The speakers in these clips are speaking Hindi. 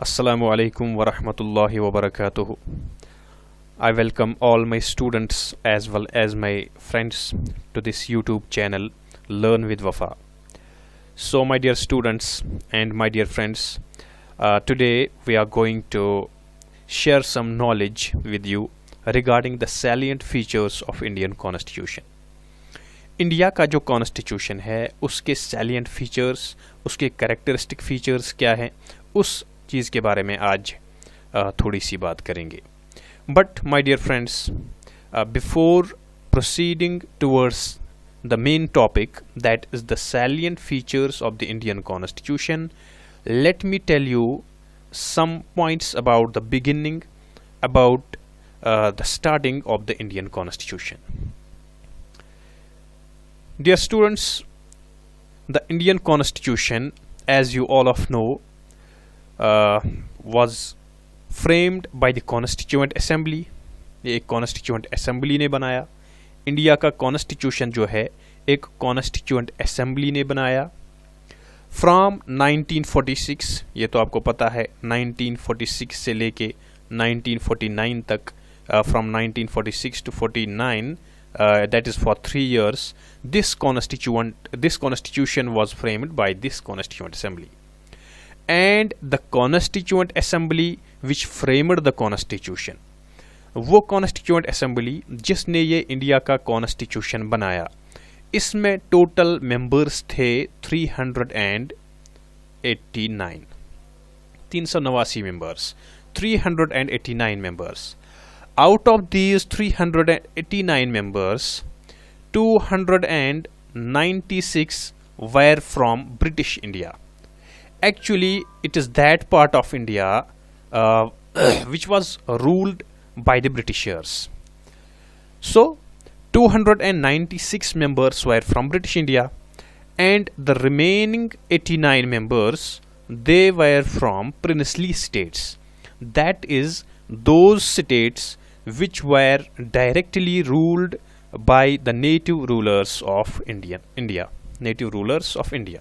Assalamu alaikum wa rahmatullahi wa barakatuhu. I welcome all my students as well as my friends to this YouTube channel Learn with Wafa. So my dear students and my dear friends, today we are going to share some knowledge with you regarding the salient features of Indian Constitution. India का जो कॉन्स्टिट्यूशन है उसके सैलिएंट फीचर्स, उसके कैरेक्टरिस्टिक फीचर्स क्या हैं, उस चीज़ के बारे में आज थोड़ी सी बात करेंगे. But my dear friends, before proceeding towards the main topic that is the salient features of the Indian constitution, let me tell you some points about the beginning, about the starting of the Indian Constitution. Dear students, the Indian Constitution, as you all of know, was framed by the Constituent Assembly. ये एक Constituent Assembly ने बनाया. इंडिया का Constitution जो है एक Constituent Assembly ने बनाया. फ्रॉम 1946, ये तो आपको पता है, 1946 से लेके 1949 तक, from 1946 to 49, that is for 3 years, this constitution was framed by this Constituent Assembly. And the Constituent Assembly which framed the Constitution, वो Constituent Assembly जिसने ये इंडिया का Constitution बनाया, इसमें टोटल मेंबर्स थे 389 members, 389 members. Out of these 389 members, 296 were from British India. Actually, it is that part of India which was ruled by the Britishers. So 296 members were from British India, and the remaining 89 members, they were from princely states. That is, those states which were directly ruled by the native rulers of India. Native rulers of India.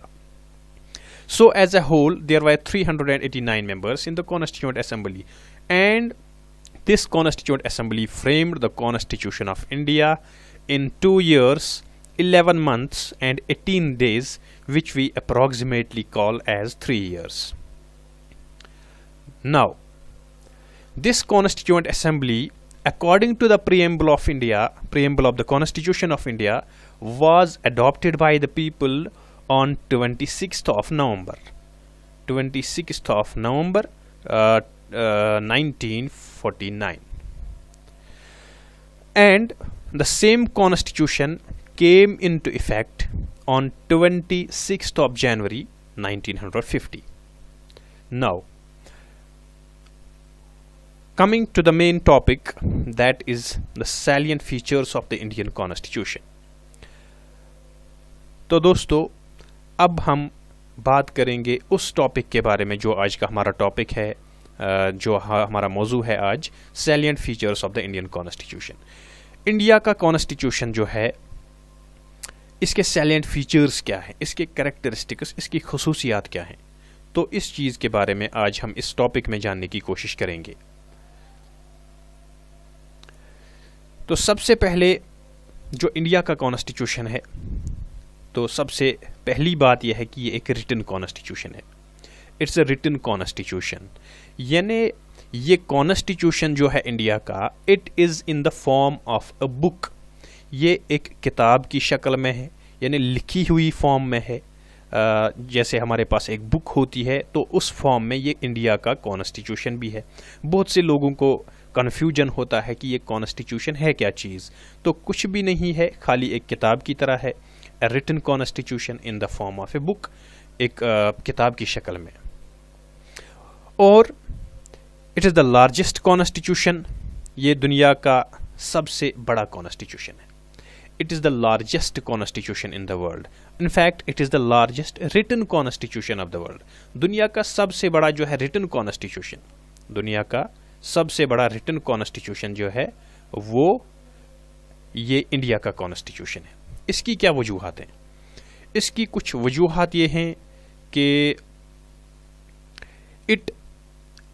So as a whole, there were 389 members in the Constituent Assembly, and this Constituent Assembly framed the Constitution of India in 2 years, 11 months and 18 days, which we approximately call as 3 years. Now, this Constituent Assembly, according to the preamble of the Constitution of India, was adopted by the people on 26th of November, 1949. And the same constitution came into effect on 26th of January 1950. Now, coming to the main topic, that is the salient features of the Indian Constitution. तो दोस्तों, अब हम बात करेंगे उस टॉपिक के बारे में जो आज का हमारा टॉपिक है, जो हमारा मौजू है आज, salient features of the Indian constitution. India का कॉन्स्टिट्यूशन जो है, इसके सैलिएंट फीचर्स क्या हैं, इसके कैरेक्टरिस्टिक्स, इसकी खसूसियात क्या हैं, तो इस चीज़ के बारे में आज हम इस टॉपिक में जानने की कोशिश करेंगे. तो सबसे पहले जो इंडिया का कॉन्स्टिट्यूशन है, तो सबसे पहली बात यह है कि ये एक रिटन कॉन्स्टिट्यूशन है. इट्स अ रिटन कॉन्स्टिट्यूशन, यानी ये कॉन्स्टिट्यूशन जो है इंडिया का, it is in the form of a book. ये एक किताब की शक्ल में है, यानी लिखी हुई फॉर्म में है. जैसे हमारे पास एक बुक होती है, तो उस फॉर्म में ये इंडिया का कॉन्स्टिट्यूशन भी है. बहुत से लोगों को कन्फ्यूजन होता है कि ये कॉन्स्टिट्यूशन है क्या चीज़, तो कुछ भी नहीं है, खाली एक किताब की तरह है. A written constitution in the form of a book, एक किताब की शक्ल में. और it is the largest constitution, ये दुनिया का सबसे बड़ा कॉन्स्टिट्यूशन है. It is the largest constitution in the world. In fact, it is the largest written constitution of the world. दुनिया का सबसे बड़ा जो है written constitution, दुनिया का सबसे बड़ा written constitution जो है, वो ये इंडिया का कॉन्स्टिट्यूशन है. इसकी क्या वजूहात हैं? इसकी कुछ वजूहात ये हैं कि it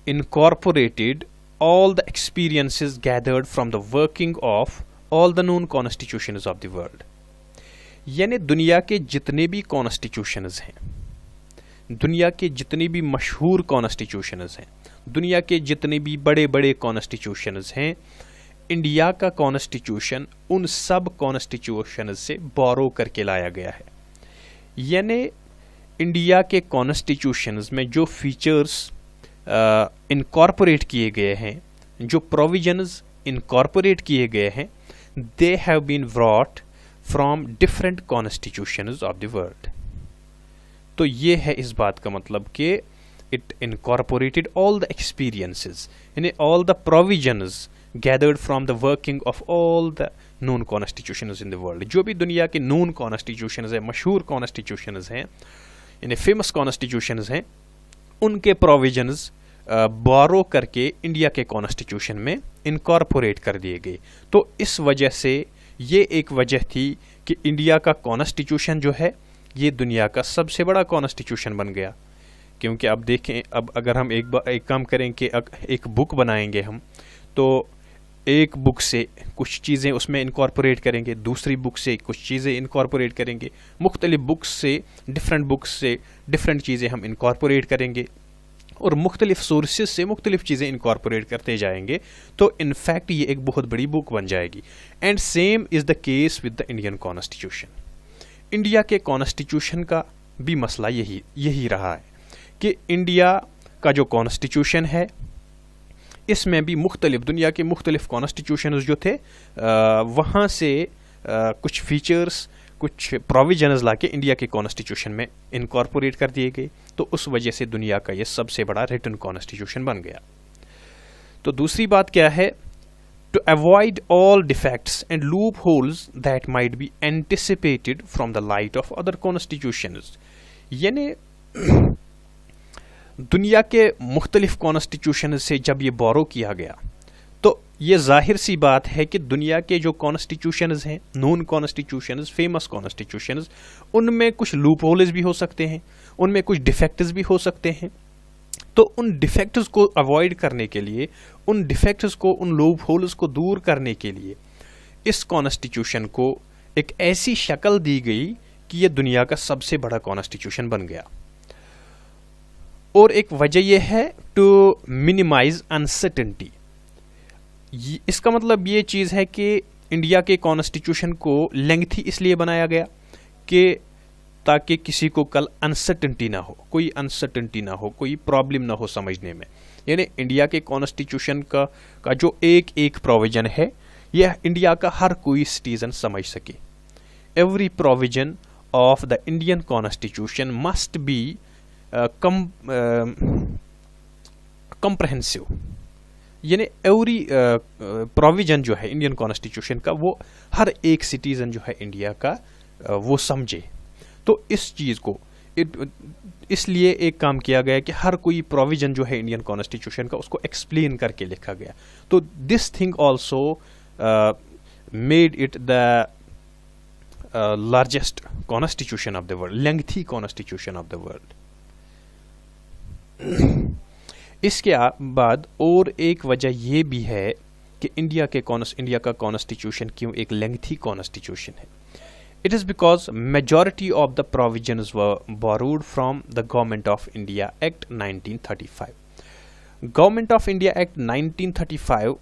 incorporated all the experiences gathered from the working of all the known constitutions of the world. यानी दुनिया के जितने भी कॉन्स्टिट्यूशंस हैं, दुनिया के जितने भी मशहूर कॉन्स्टिट्यूशंस हैं, दुनिया के जितने भी बड़े बड़े कॉन्स्टिट्यूशंस हैं, इंडिया का कॉन्स्टिट्यूशन उन सब कॉन्स्टिट्यूशंस से बोरो करके लाया गया है। यानी इंडिया के कॉन्स्टिट्यूशंस में जो फीचर्स इनकॉर्पोरेट किए गए हैं, जो प्रोविजंस इनकॉर्पोरेट किए गए हैं, they have been brought from different constitutions of the world. तो ये है इस बात का मतलब कि it incorporated all the experiences, यानी all the provisions gathered from the working of all the known constitutions in the world। जो भी दुनिया के known constitutions हैं, मशहूर constitutions हैं, यानी famous constitutions हैं, उनके provisions borrow करके इंडिया के constitution में incorporate कर दिए गए। तो इस वजह से ये एक वजह थी कि इंडिया का constitution जो है ये दुनिया का सबसे बड़ा constitution बन गया। क्योंकि अब देखें, अब अगर हम एक काम करें कि एक बुक बनाएंगे हम, तो एक बुक से कुछ चीज़ें उसमें इनकॉर्पोरेट करेंगे, दूसरी बुक से कुछ चीज़ें इनकॉर्पोरेट करेंगे, मुख्तलिफ बुक्स से डिफरेंट चीज़ें हम इनकॉर्पोरेट करेंगे और मुख्तलिफ सोर्सेज से मुख्तलिफ चीज़ें इनकॉर्पोरेट करते जाएंगे। तो इनफैक्ट ये एक बहुत बड़ी बुक बन जाएगी। And same is the case with the Indian constitution. India के कॉन्स्टिट्यूशन का भी मसला यही रहा है कि इंडिया का जो कॉन्स्टिट्यूशन है इसमें भी मुख्तलिफ दुनिया के मुख्तलिफ कॉन्स्टिट्यूशंस जो थे वहाँ से कुछ फीचर्स, कुछ प्रोविजंस लाके इंडिया के कॉन्स्टिट्यूशन में इनकॉर्पोरेट कर दिए गए। तो उस वजह से दुनिया का ये सबसे बड़ा रिटन कॉन्स्टिट्यूशन बन गया। तो दूसरी बात क्या है, to avoid all defects and loopholes that might be anticipated from the light of other constitutions. यानी दुनिया के मुख्तलिफ कॉन्स्टिट्यूशन से जब ये बोरो किया गया तो ये जाहिर सी बात है कि दुनिया के जो कॉन्स्टिट्यूशंस हैं, नोन कॉन्स्टिट्यूशंस, फेमस कॉन्स्टिट्यूशंस, उनमें कुछ लूप होल्स भी हो सकते हैं, उनमें कुछ डिफेक्ट्स भी हो सकते हैं। तो उन डिफेक्ट्स को अवॉइड करने के लिए, उन डिफेक्ट्स को, उन लूप होल्स को दूर करने के लिए इस कॉन्स्टिट्यूशन को एक ऐसी शक्ल दी गई कि ये दुनिया का सबसे बड़ा कॉन्स्टिट्यूशन बन गया। और एक वजह यह है टू मिनिमाइज अनसर्टेनिटी। इसका मतलब ये चीज़ है कि इंडिया के कॉन्स्टिट्यूशन को लेंथी इसलिए बनाया गया कि ताकि किसी को कल अनसर्टेनिटी ना हो, कोई अनसर्टेनिटी ना हो, कोई प्रॉब्लम ना हो समझने में। यानी इंडिया के कॉन्स्टिट्यूशन का जो एक प्रोविजन है यह इंडिया का हर कोई सिटीजन समझ सके। Every provision of the Indian constitution must be comprehensive। यानी एवरी प्रोविजन जो है इंडियन कॉन्स्टिट्यूशन का वो हर एक सिटीजन जो है इंडिया का वो समझे। तो इस चीज़ को इसलिए एक काम किया गया कि हर कोई प्रोविजन जो है इंडियन कॉन्स्टिट्यूशन का उसको एक्सप्लेन करके लिखा गया। तो this thing also made it the largest constitution of the world, lengthy constitution of the world. इसके बाद और एक वजह यह भी है कि इंडिया का कॉन्स्टिट्यूशन क्यों एक लेंथी कॉन्स्टिट्यूशन है। It is because majority of the provisions were borrowed from the government of India act 1935। Government of India act 1935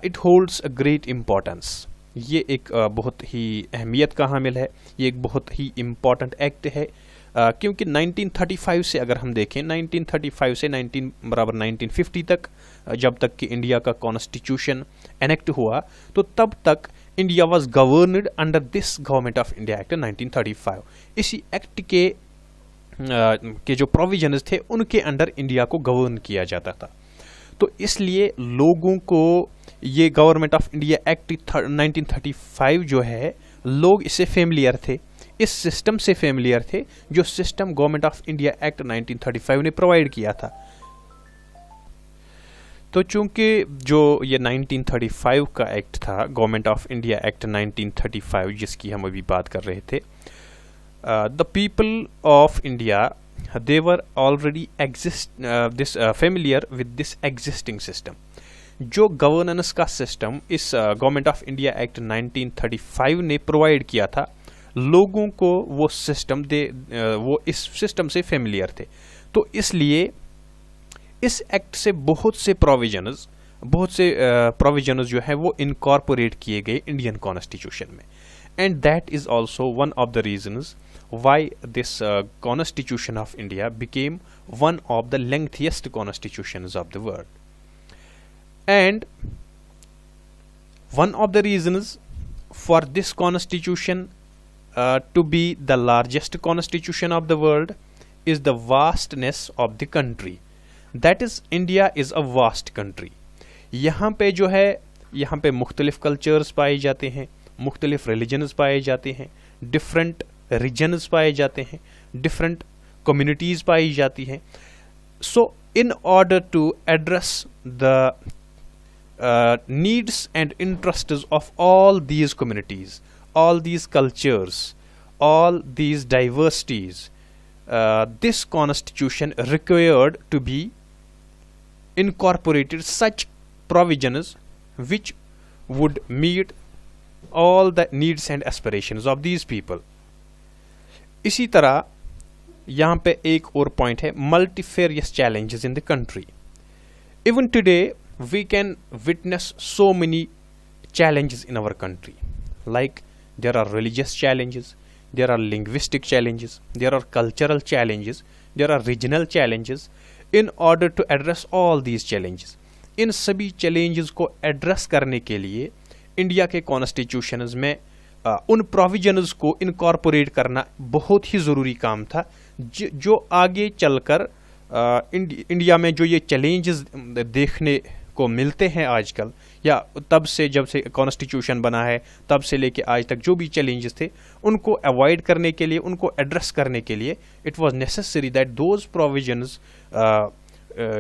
it holds a great importance. ये एक बहुत ही अहमियत का हामिल है, ये एक बहुत ही इम्पॉर्टेंट एक्ट है। क्योंकि 1935 से अगर हम देखें, 1935 से 1950 तक, जब तक कि इंडिया का कॉन्स्टिट्यूशन एनेक्ट हुआ, तो तब तक India was governed under this government of India act 1935। इसी एक्ट के जो प्रोविजंस थे उनके अंडर इंडिया को गवर्न किया जाता था। तो इसलिए लोगों को ये गवर्नमेंट ऑफ इंडिया एक्ट 1935 जो है, लोग इससे फेमिलियर थे, इस सिस्टम से फेमिलियर थे जो system government of India act 1935 ने प्रोवाइड किया था। तो चूंकि जो ये 1935 का एक्ट था, गवर्नमेंट ऑफ इंडिया एक्ट 1935, जिसकी हम अभी बात कर रहे थे, the people of India they were already familiar with this existing system. जो गवर्नेंस का सिस्टम इस गवर्नमेंट ऑफ इंडिया एक्ट 1935 ने प्रोवाइड किया था, लोगों को वो सिस्टम वो इस सिस्टम से फेमिलियर थे। तो इसलिए इस एक्ट से बहुत से प्रोविजंस जो है वो इनकॉर्पोरेट किए गए इंडियन कॉन्स्टिट्यूशन में। And that is also one of the reasons why this constitution of India became one of the lengthiest constitutions of the world. And one of the reasons for this constitution to be the largest constitution of the world is the vastness of the country. That is, India is a vast country. यहाँ पे जो है, यहाँ पे मुख्तलिफ कल्चर्स पाए जाते हैं, मुख्तलिफ रिलीजन्स पाए जाते हैं, डिफरेंट रीजन्स पाए जाते हैं, डिफरेंट कम्युनिटीज़ पाई जाती हैं। So in order to address the needs and interests of all these communities, all these cultures, all these diversities, this constitution required to be incorporated such provisions which would meet all the needs and aspirations of these people. इसी तरह यहाँ पे एक और पॉइंट है, multifarious challenges in the country. Even today we can witness so many challenges in our country, like there are religious challenges, there are linguistic challenges, there are cultural challenges, there are regional challenges. In order to address all these challenges, इन सभी challenges को address करने के लिए इंडिया के कॉन्स्टिट्यूशंस में उन प्रोविजंस को इनकॉर्पोरेट करना बहुत ही ज़रूरी काम था, जो आगे चलकर इंडिया में जो ये चैलेंजेस देखने को मिलते हैं आजकल, या तब से जब से कॉन्स्टिट्यूशन बना है तब से लेके आज तक जो भी चैलेंजेस थे उनको अवॉइड करने के लिए, उनको एड्रेस करने के लिए it was necessary that those provisions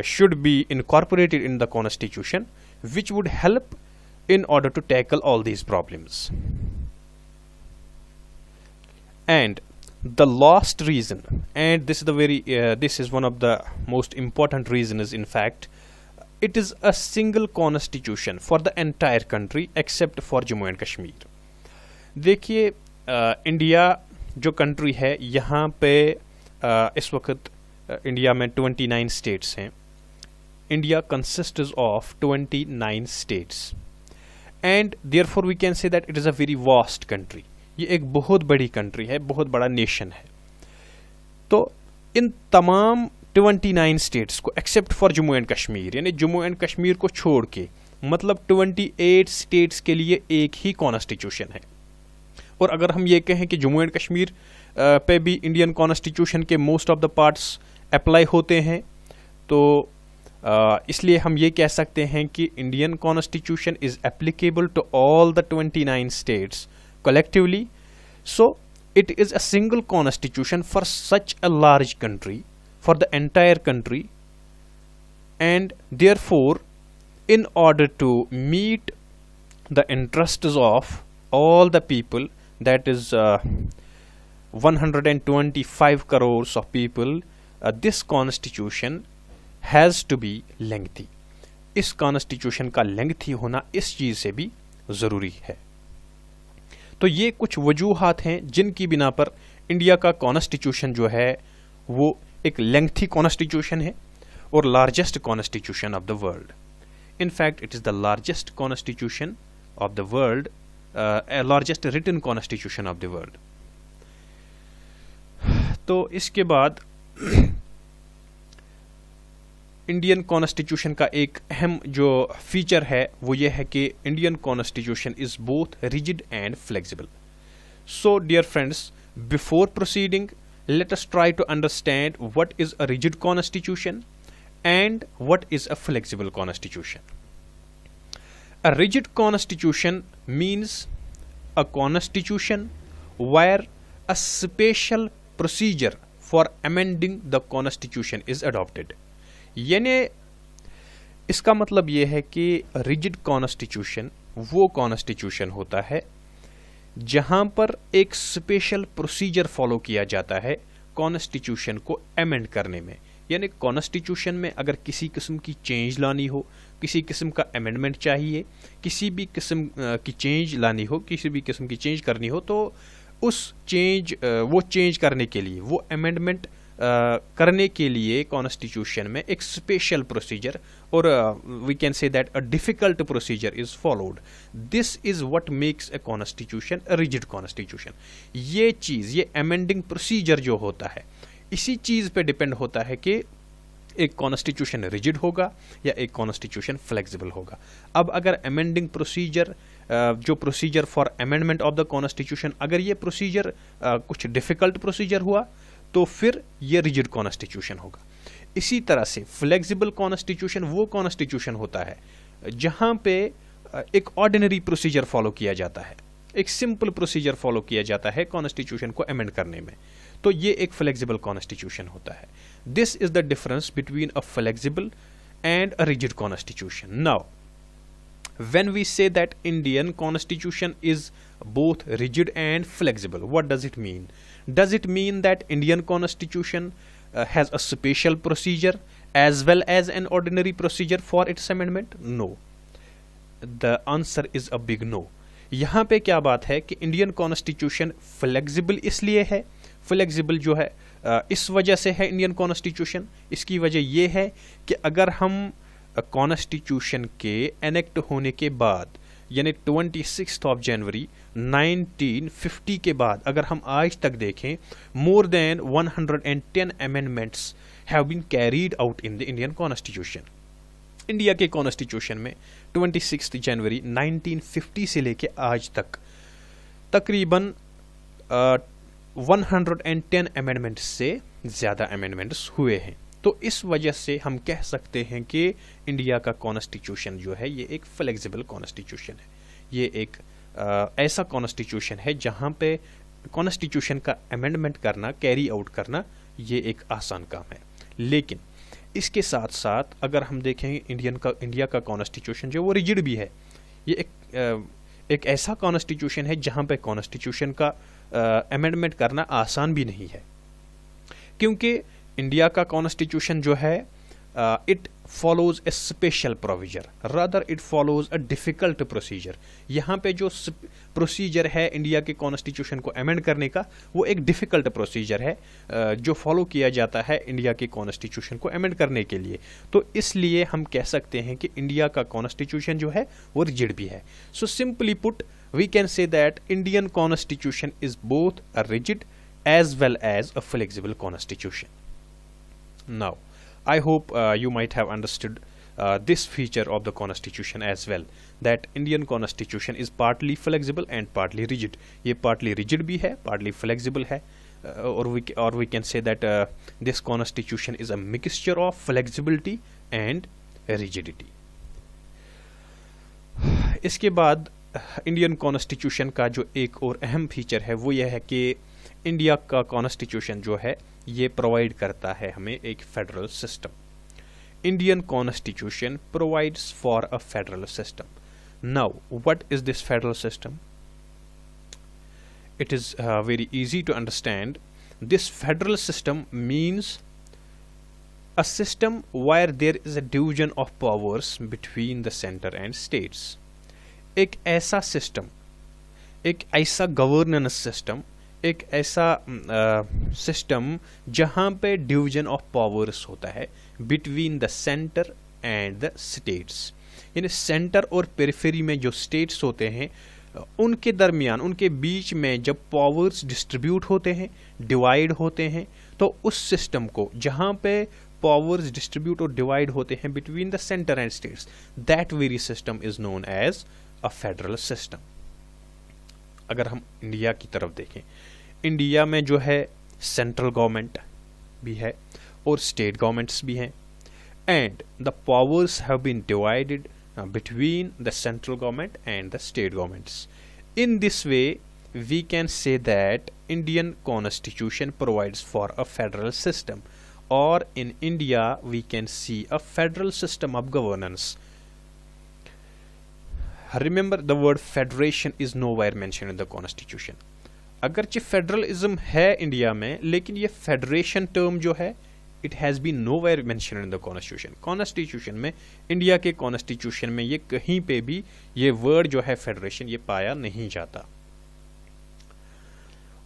should be incorporated in the constitution which would help in order to tackle all these problems. And the last reason, and this is the this is one of the most important reasons, in fact, it is a single constitution for the entire country except for Jammu and Kashmir. देखिए इंडिया जो कंट्री है, यहाँ पे इस वक्त इंडिया में 29 स्टेट्स हैं. India consists of 29 states. And therefore we can say that it is a very vast country. ये एक बहुत बड़ी कंट्री है, बहुत बड़ा नेशन है. तो इन तमाम 29 स्टेट्स को except for Jammu and Kashmir, यानी जम्मू एंड कश्मीर को छोड़ के, मतलब 28 स्टेट्स के लिए एक ही कॉन्स्टिट्यूशन है. और अगर हम ये कहें कि जम्मू एंड कश्मीर पे भी इंडियन कॉन्स्टिट्यूशन के most of the parts apply होते हैं, तो इसलिए हम ये कह सकते हैं कि Indian constitution is applicable to all the 29 states collectively. So it is a single constitution for such a large country, for the entire country, and therefore in order to meet the interests of all the people, that is 125 crores of people, this constitution has to be lengthy. इस constitution का lengthy होना इस चीज से भी जरूरी है. तो ये कुछ वजूहात हैं जिनकी बिना पर इंडिया का कॉन्स्टिट्यूशन जो है वो एक लेंथी कॉन्स्टिट्यूशन है और largest constitution of the world. In fact it is the largest constitution of the world, largest written constitution of the world. तो इसके बाद इंडियन कॉन्स्टिट्यूशन का एक अहम जो फीचर है वो ये है कि Indian constitution is both rigid and flexible. So dear friends, before proceeding let us try to understand what is a rigid constitution and what is a flexible constitution. A rigid constitution means a constitution where a special procedure for amending the constitution is adopted. यानी इसका मतलब यह है कि रिजिड कॉन्स्टिट्यूशन वो कॉन्स्टिट्यूशन होता है जहां पर एक स्पेशल प्रोसीजर फॉलो किया जाता है कॉन्स्टिट्यूशन को अमेंड करने में, यानी कॉन्स्टिट्यूशन में अगर किसी किस्म की चेंज लानी हो, किसी किस्म का अमेंडमेंट चाहिए, किसी भी किस्म की चेंज लानी हो, किसी भी किस्म की चेंज करनी हो, तो उस वो चेंज करने के लिए, वो अमेंडमेंट करने के लिए कॉन्स्टिट्यूशन में एक स्पेशल प्रोसीजर और we can say that a difficult procedure is followed. This is what makes a constitution a rigid constitution. ये चीज, ये अमेंडिंग प्रोसीजर जो होता है, इसी चीज पे डिपेंड होता है कि एक कॉन्स्टिट्यूशन रिजिड होगा या एक कॉन्स्टिट्यूशन फ्लेक्सिबल होगा. अब अगर अमेंडिंग प्रोसीजर, जो procedure for amendment of the constitution, अगर ये प्रोसीजर कुछ डिफिकल्ट प्रोसीजर हुआ तो फिर ये रिजिड कॉन्स्टिट्यूशन होगा. इसी तरह से फ्लेक्सिबल कॉन्स्टिट्यूशन वो कॉन्स्टिट्यूशन होता है जहां पे एक ऑर्डिनरी प्रोसीजर फॉलो किया जाता है, एक सिंपल प्रोसीजर फॉलो किया जाता है कॉन्स्टिट्यूशन को अमेंड करने में, तो ये एक फ्लेक्सिबल कॉन्स्टिट्यूशन होता है. This is the difference between a flexible and a rigid constitution. Now when we say that Indian constitution is both rigid and flexible, what does it mean? Does it mean that Indian constitution has a special procedure as well as an ordinary procedure for its amendment? No. The answer is a big no. यहाँ पे क्या बात है कि इंडियन कॉन्स्टिट्यूशन फ्लेक्सिबल इसलिए है, फ्लेक्सिबल जो है इस वजह से है इंडियन कॉन्स्टिट्यूशन. इसकी वजह ये है कि अगर हम कॉन्स्टिट्यूशन के एनेक्ट होने के बाद, यानी 26 ऑफ जनवरी 1950 के बाद अगर हम आज तक देखें, more than 110 amendments have been carried out in the Indian constitution. India के कॉन्स्टिट्यूशन में 26 जनवरी 1950 से लेके आज तक तकरीबन 110 अमेंडमेंट्स से ज़्यादा अमेंडमेंट्स हुए हैं. तो इस वजह से हम कह सकते हैं कि इंडिया का कॉन्स्टिट्यूशन जो है ये एक फ्लेक्सिबल कॉन्स्टिट्यूशन है. ये एक ऐसा कॉन्स्टिट्यूशन है जहाँ पे कॉन्स्टिट्यूशन का अमेंडमेंट करना, कैरी आउट करना, ये एक आसान काम है. लेकिन इसके साथ साथ अगर हम देखें इंडिया का कॉन्स्टिट्यूशन जो वो रिजिड भी है. ये एक ऐसा कॉन्स्टिट्यूशन है जहाँ पे कॉन्स्टिट्यूशन का अमेंडमेंट करना आसान भी नहीं है, क्योंकि इंडिया का कॉन्स्टिट्यूशन जो है it follows a special procedure, rather it follows a difficult procedure. यहाँ पे जो प्रोसीजर है इंडिया के कॉन्स्टिट्यूशन को अमेंड करने का, वो एक डिफिकल्ट प्रोसीजर है जो फॉलो किया जाता है इंडिया के कॉन्स्टिट्यूशन को अमेंड करने के लिए. तो इसलिए हम कह सकते हैं कि इंडिया का कॉन्स्टिट्यूशन जो है वो रिजिड भी है. So simply put we can say that Indian constitution is both a rigid as well as a flexible constitution. Now, I hope you might have understood this feature of the constitution as well, that Indian constitution is partly flexible and partly rigid. ये partly rigid भी है, partly flexible है, or we can say that this constitution is a mixture of flexibility and rigidity. इसके बाद इंडियन कॉन्स्टिट्यूशन का जो एक और अहम फीचर है वो यह है कि इंडिया का कॉन्स्टिट्यूशन जो है ये प्रोवाइड करता है हमें एक federal system. Indian constitution provides for a federal system. Now what is this federal system? It is very easy to understand. This federal system means a system where there is a division of powers between the center and states. एक ऐसा सिस्टम, एक ऐसा गवर्नेंस सिस्टम, एक ऐसा सिस्टम जहाँ पे डिवीजन ऑफ पावर्स होता है between the centre and the states. यानी सेंटर और पेरिफेरी में जो स्टेट्स होते हैं उनके दरमियान, उनके बीच में जब पावर्स डिस्ट्रीब्यूट होते हैं, डिवाइड होते हैं, तो उस सिस्टम को जहाँ पे पावर्स डिस्ट्रीब्यूट और डिवाइड होते हैं between the centre and states, that very system is known as a federal system. अगर हम इंडिया की तरफ देखें, इंडिया में जो है सेंट्रल गवर्नमेंट भी है और स्टेट गवर्नमेंट्स भी हैं, and the powers have been divided between the central government and the state governments. In this way, we can say that Indian constitution provides for a federal system, or in India we can see a federal system of governance. Remember, the word federation is nowhere mentioned in the constitution. अगरचे फेडरलिज्म है इंडिया में, लेकिन ये फेडरेशन टर्म जो है it has been nowhere mentioned in the constitution. Constitution में, इंडिया के कॉन्स्टिट्यूशन में ये कहीं पे भी ये वर्ड जो है फेडरेशन ये पाया नहीं जाता।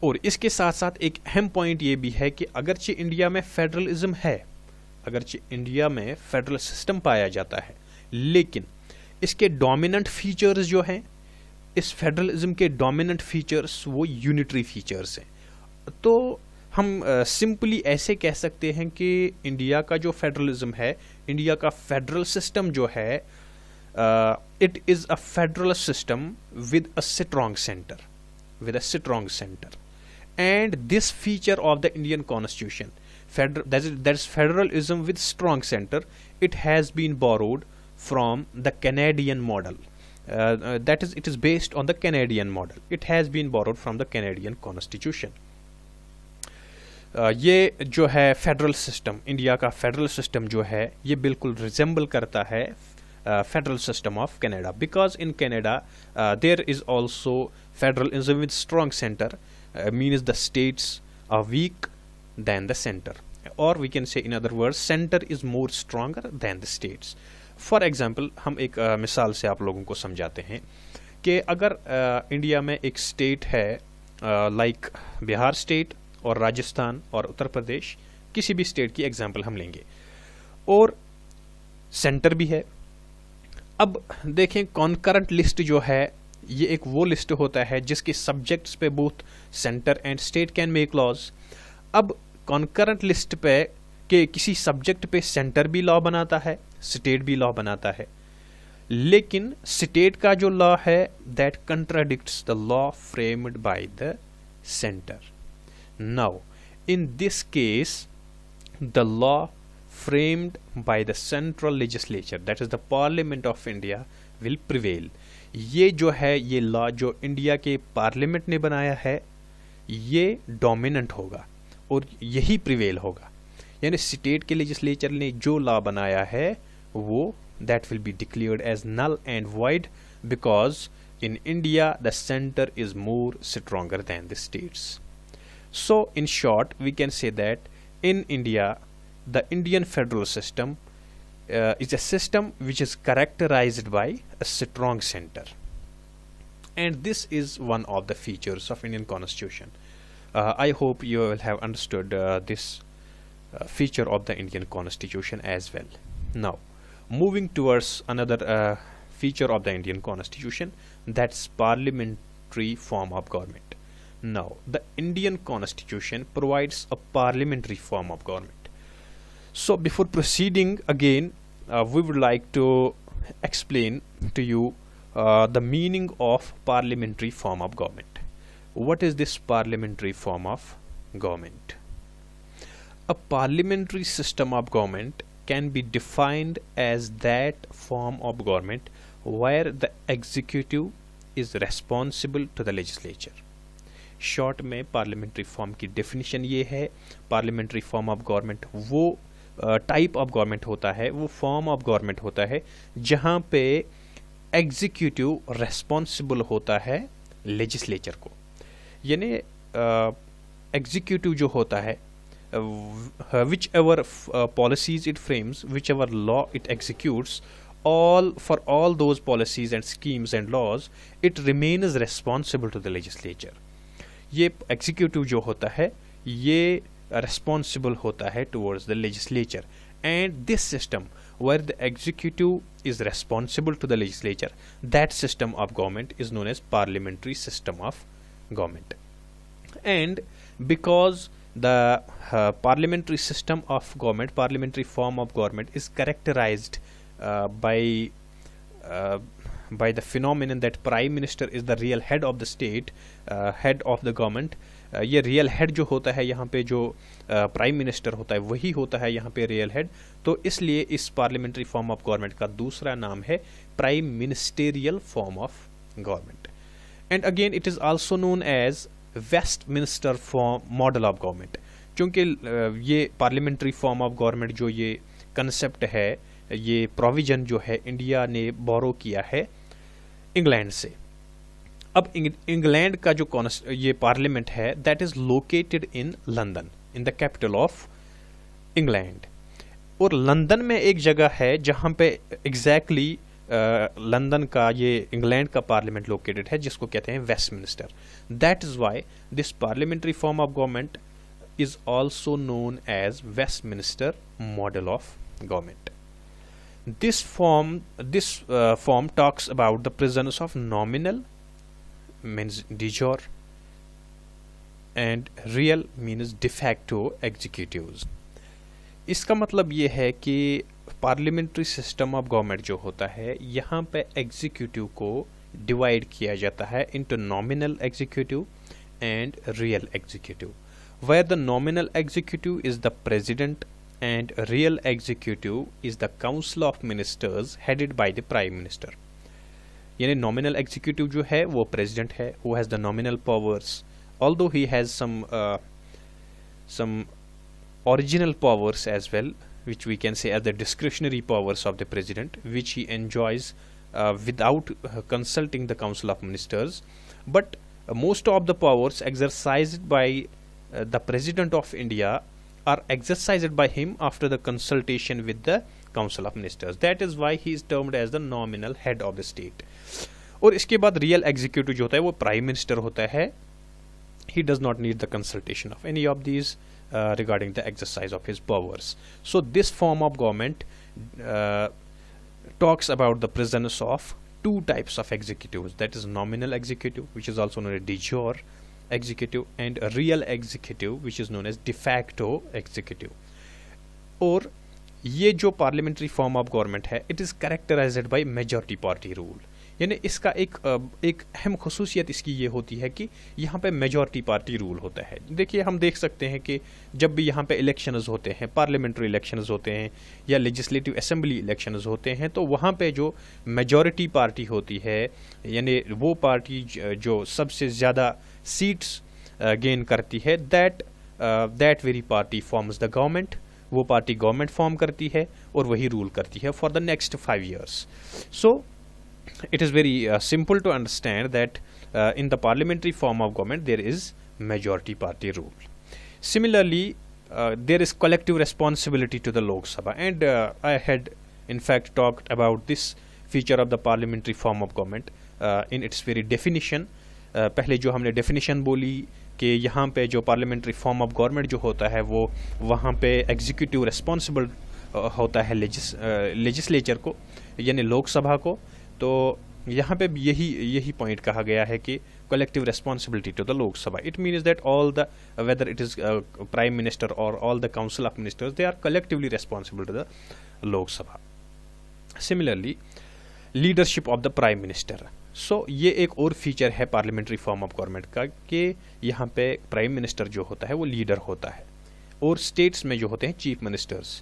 और इसके साथ साथ एक अहम पॉइंट ये भी है कि अगरचे इंडिया में फेडरलिज्म है, अगरचे इंडिया में फेडरल सिस्टम पाया जाता है, लेकिन इसके डोमिनेंट फीचर्स जो हैं, इस फेडरलिज्म के डोमिनेंट फीचर्स वो यूनिटरी फीचर्स हैं। तो हम सिंपली ऐसे कह सकते हैं कि इंडिया का जो फेडरलिज्म है, इंडिया का फेडरल सिस्टम जो है, it is a federal system with a strong centre, with a strong center, and this feature of the Indian Constitution, that is federalism with strong center, it has been borrowed from the Canadian model. That is, it is based on the Canadian model. It has been borrowed from the Canadian Constitution. ये जो है फेडरल सिस्टम, इंडिया का फेडरल सिस्टम जो है ये बिल्कुल रिजेंबल करता है federal system of Canada, because in Canada there is also federalism with strong center, means the states are weak than the center, or we can say in other words center is more stronger than the states. For example, हम एक मिसाल से आप लोगों को समझाते हैं कि अगर इंडिया में एक स्टेट है लाइक बिहार स्टेट और राजस्थान और उत्तर प्रदेश, किसी भी स्टेट की एग्जाम्पल हम लेंगे, और सेंटर भी है। अब देखें कॉन्करेंट लिस्ट जो है ये एक वो लिस्ट होता है जिसके सब्जेक्ट्स पे both centre and state can make laws. अब कॉन्करेंट लिस्ट पे के किसी सब्जेक्ट पे सेंटर भी लॉ बनाता है, स्टेट भी लॉ बनाता है, लेकिन स्टेट का जो लॉ है that contradicts the law framed by the centre. Now in this case the law framed by the central legislature, that is the Parliament of India, will prevail. ये जो है ये लॉ जो इंडिया के पार्लियामेंट ने बनाया है ये डोमिनेंट होगा और यही प्रिवेल होगा। यानी स्टेट के लेजिस्लेचर ने जो लॉ बनाया है वो that will be declared as null and void because in India the center is more stronger than the states. So in short we can say that in India the Indian federal system is a system which is characterized by a strong center, and this is one of the features of Indian Constitution. I hope you will have understood this feature of the Indian Constitution as well. Now moving towards another feature of the Indian Constitution, that's parliamentary form of government. Now the Indian Constitution provides a parliamentary form of government. So before proceeding again, we would like to explain to you the meaning of parliamentary form of government. What is this parliamentary form of government? A parliamentary system of government can be defined as that form of government where the executive is responsible to the legislature. Short में पार्लियामेंट्री फॉर्म की डेफिनेशन ये है, पार्लियामेंट्री फॉर्म ऑफ गवर्नमेंट वो टाइप ऑफ गवर्नमेंट होता है, वो फॉर्म ऑफ गवर्नमेंट होता है जहाँ पे एग्जीक्यूटिव रेस्पॉन्सिबल होता है लेजिस्लेचर को। यानी एग्जीक्यूटिव जो होता है which ever policies it frames, which ever law it executes, for all those policies and schemes and laws, it remains responsible to the legislature. ये एग्जीक्यूटिव जो होता है ये responsible होता है towards the legislature, and this system where the executive is responsible to the legislature, that system of government is known as parliamentary system of government. And because the parliamentary system of government, parliamentary form of government is characterized by the phenomenon that prime minister is the real head of the state, head of the government. ये रियल हेड जो होता है यहाँ पे, जो प्राइम मिनिस्टर होता है वही होता है यहाँ पे रियल हेड, तो इसलिए इस पार्लियामेंट्री फॉर्म ऑफ गवर्नमेंट का दूसरा नाम है prime ministerial form of government. And again it is also known as Westminster form model of government, क्योंकि ये पार्लियामेंट्री फॉर्म ऑफ गवर्नमेंट जो ये कंसेप्ट है, ये प्रोविजन जो है इंडिया ने बोरो किया है इंग्लैंड से. अब इंग्लैंड का जो ये पार्लियामेंट है that is located in London, in the capital of England. और लंदन में एक जगह है जहां पे एग्जैक्टली लंदन का ये इंग्लैंड का पार्लियामेंट लोकेटेड है, जिसको कहते हैं Westminster. That is why this parliamentary form of government is also known as Westminster model of government. This form talks about the presence of nominal means de jure and real means de facto executives. इसका मतलब ये है कि पार्लियामेंट्री सिस्टम ऑफ गवर्नमेंट जो होता है यहाँ पे एग्जीक्यूटिव को डिवाइड किया जाता है into nominal executive and real executive, where the nominal executive is the president and real executive is the council of ministers headed by the prime minister. यानी nominal executive जो है वो president है, who has the nominal powers, although he has some original powers as well, which we can say as the discretionary powers of the president, which he enjoys without consulting the council of ministers, but most of the powers exercised by the President of India are exercised by him after the consultation with the Council of Ministers. That is why he is termed as the nominal head of the state. और इसके बाद रियल एग्जीक्यूटिव जो होता है वो प्राइम मिनिस्टर होता है. He does not need the consultation of any of these regarding the exercise of his powers. So this form of government talks about the presence of two types of executives, that is nominal executive, which is also known as de jure executive, and a real executive, which is known as de facto executive. और ये जो पार्लियामेंट्री फॉर्म ऑफ गवर्नमेंट है it is characterised by majority party rule, यानी इसका एक अहम खसूसियत इसकी ये होती है कि यहाँ पे मेजॉरिटी पार्टी रूल होता है. देखिए हम देख सकते हैं कि जब भी यहाँ पे इलेक्शंस होते हैं, पार्लियामेंट्री इलेक्शंस होते हैं या लेजिस्लेटिव असेंबली इलेक्शंस होते हैं, तो वहाँ पे जो मेजॉरिटी पार्टी होती है यानी वो पार्टी जो सबसे ज़्यादा सीट्स गेन करती है that very party forms the government. वो पार्टी गवर्नमेंट फॉर्म करती है और वही रूल करती है for the next 5 years. So it is very simple to understand that in the parliamentary form of government there is majority party rule. Similarly, there is collective responsibility to the Lok Sabha, and I had in fact talked about this feature of the parliamentary form of government in its very definition. पहले जो हमने definition बोली कि यहाँ पे जो parliamentary form of government जो होता है वो वहाँ पे executive responsible होता है legislature को यानी लोक सभा को. तो यहाँ पे यही पॉइंट कहा गया है कि collective responsibility to the Lok Sabha. It means that all the whether it is prime minister or all the council of ministers, they are collectively responsible to the Lok Sabha. Similarly, leadership of the prime minister. So ये एक और फीचर है पार्लियामेंट्री फॉर्म ऑफ गवर्नमेंट का कि यहाँ पे प्राइम मिनिस्टर जो होता है वो लीडर होता है और स्टेट्स में जो होते हैं chief ministers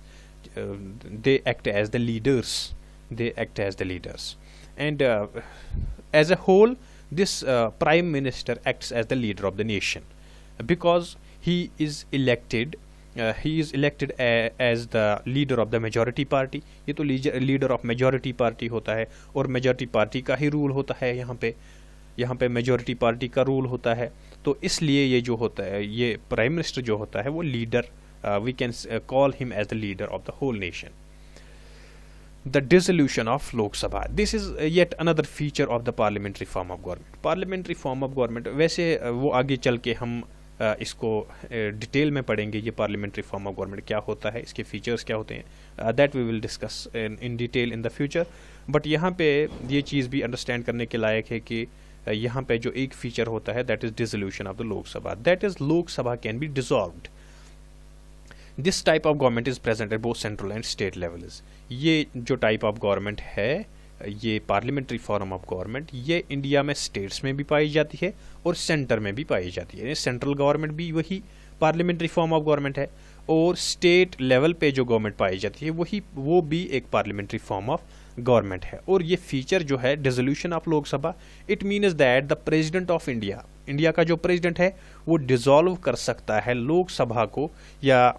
they act as the leaders. And as a whole, this prime minister acts as the leader of the nation because he is elected as the leader of the majority party. ये तो leader of majority party होता है और majority party का ही rule होता है यहाँ पे majority party का rule होता है. तो इसलिए ये जो होता है ये prime minister जो होता है वो leader, we can call him as the leader of the whole nation. The dissolution of Lok Sabha. This is yet another feature of the parliamentary form of government. Parliamentary form of government वैसे वो आगे चल के हम इसको डिटेल में पढ़ेंगे ये पार्लियामेंट्री फॉर्म ऑफ गवर्नमेंट क्या होता है, इसके फीचर्स क्या होते हैं, that we will discuss in detail in the future. But यहाँ पे ये चीज़ भी अंडरस्टैंड करने के लायक है कि यहाँ पे जो एक फीचर होता है that is dissolution of the लोक सभा. दैट इज लोक सभा can be dissolved. This type of government is present at both central and state levels. ये जो टाइप ऑफ गवर्नमेंट है ये पार्लियामेंट्री फॉर्म ऑफ गवर्नमेंट ये इंडिया में स्टेट्स में भी पाई जाती है और सेंटर में भी पाई जाती है. सेंट्रल गवर्नमेंट भी वही पार्लियामेंट्री फॉर्म ऑफ गवर्नमेंट है और स्टेट लेवल पे जो गवर्नमेंट पाई जाती है वो भी एक पार्लियामेंट्री फॉर्म ऑफ गवर्नमेंट है. और ये फीचर जो है dissolution of Lok Sabha, it means that the president of India का जो प्रेसिडेंट है वो डिसॉल्व कर सकता है लोकसभा को या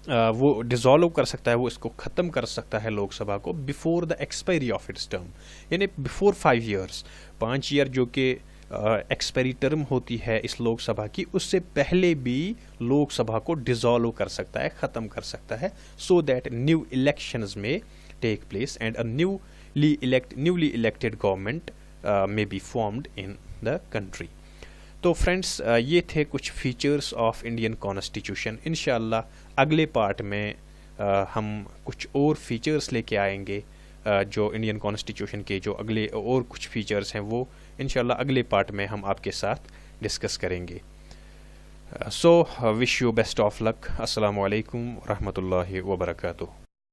वो डिसॉल्व कर सकता है, वो इसको ख़त्म कर सकता है लोकसभा को before the expiry of its term, यानी बिफोर 5 years. 5 year जो कि एक्सपायरी टर्म होती है इस लोकसभा की, उससे पहले भी लोकसभा को डिसॉल्व कर सकता है, ख़त्म कर सकता है, so that new elections may take place and a newly elected government may be formed in the country. तो फ्रेंड्स, ये थे कुछ फीचर्स ऑफ इंडियन कॉन्स्टिट्यूशन। इंशाल्लाह अगले पार्ट में हम कुछ और फीचर्स लेके आएंगे, जो इंडियन कॉन्स्टिट्यूशन के जो अगले और कुछ फीचर्स हैं वो इंशाल्लाह अगले पार्ट में हम आपके साथ डिस्कस करेंगे। So wish you best of luck. अस्सलामु अलैकुम रहमतुल्लाहि व बरकातुहू।